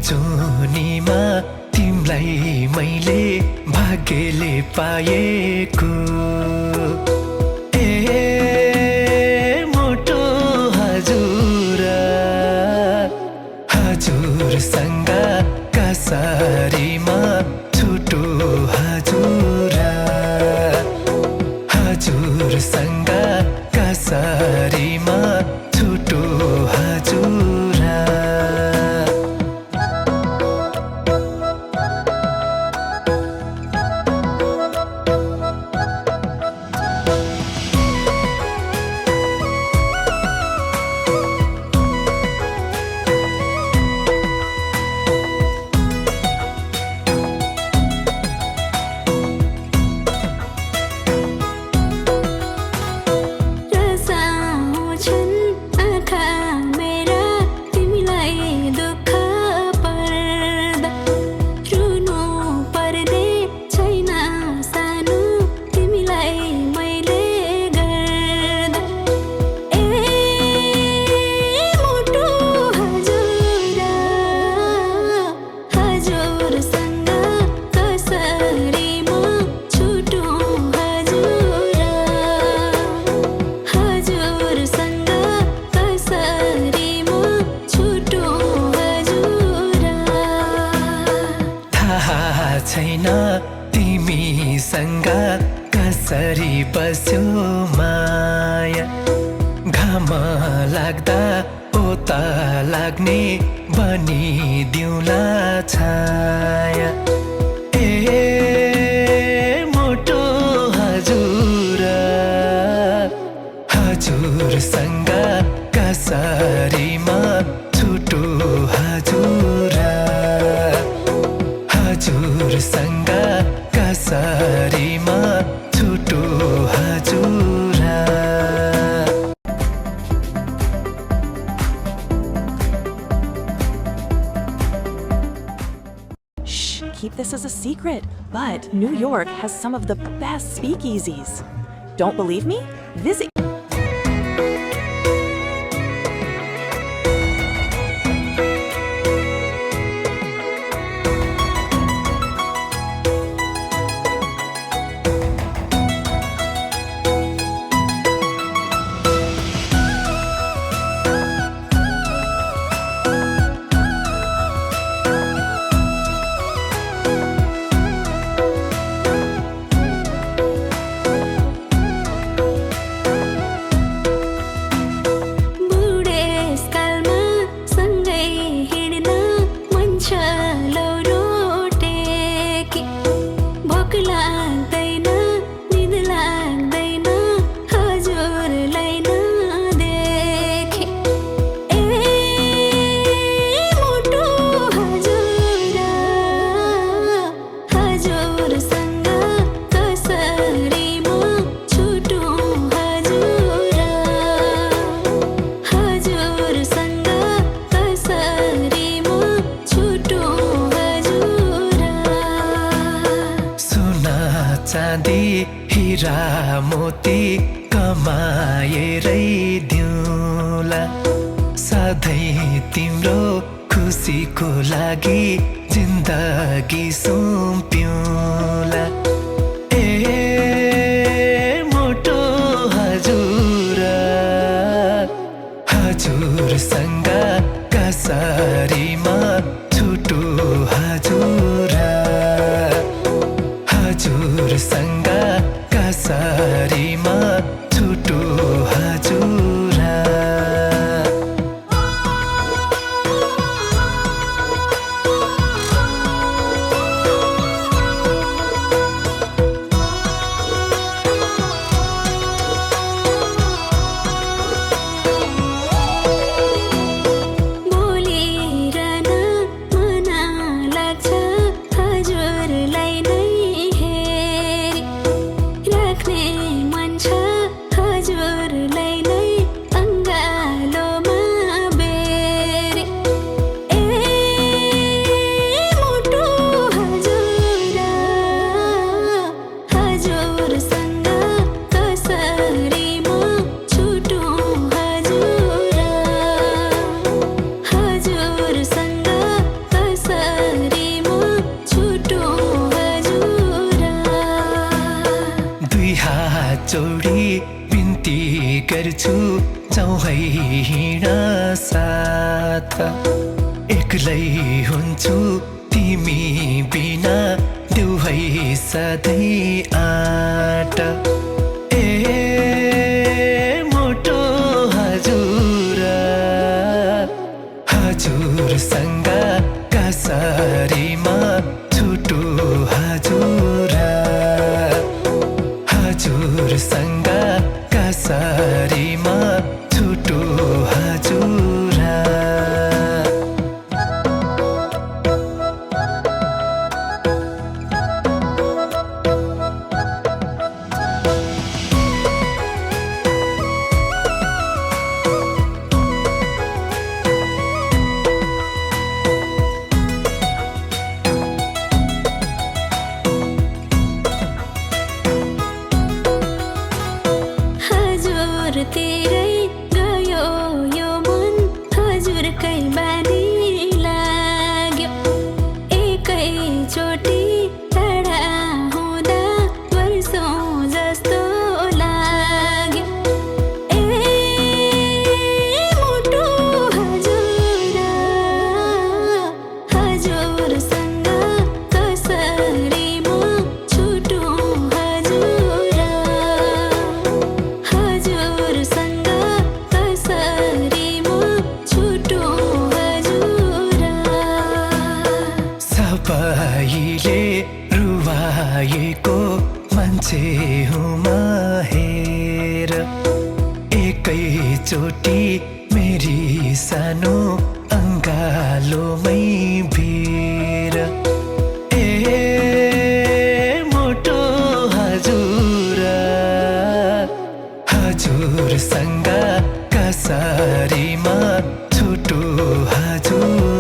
जोनीमा तिमलाई मैले भाग्यले पाएको मोटो हजुर हजुरसँग कसरीमा छुटो हजुर हजुरसँग कसरीमा छुटो हजुर छैन तिमीसँग कसरी बस्यो माया घाम लाग्दा ओता लाग्ने बनिदिउँला छाया मोटो हजुर हजुरसँग कसरीमा छुटो हजुर हजुरसँग कसरीमा छुटो हजुर Shh, keep this as a secret, but New York has some of the best speakeasies. Don't believe me? Visit चाँदी हिरा मोती कमाएरै दिउँला सधैँ तिम्रो खुसीको लागि जिन्दगी सुम्पिउँला मोटो हजुर हजुरसँग कसरीमा छुटो हजुर हजुरसँग कसरीमा छुटो हजुर हेर्छु जाउँ है हिँड साथ एक्लै हुन्छु तिमी बिना देऊ है सधैँ आँट मोटो हजुर हजुरसँग कसरीमा छुटु हजुर हजुरसँग कसरीमा छुटु हजुर तेरै गयो यो मन हजुरकै बानी लाग्यो एकैचोटि टाढा हुँदा वर्षौँ जस्तो लाग्यो मोटो हजुर हजुरसँग कसरी म छुटु हजुर हजुरसँग कसरी म छुटु हजुर सबैले रुवाएको मान्छे हुँ म हेर एकैचोटि मेरी सानो अङ्गालोमै भिर मोटो हजुर हजुरसँग कसरीमा छुटु हजुर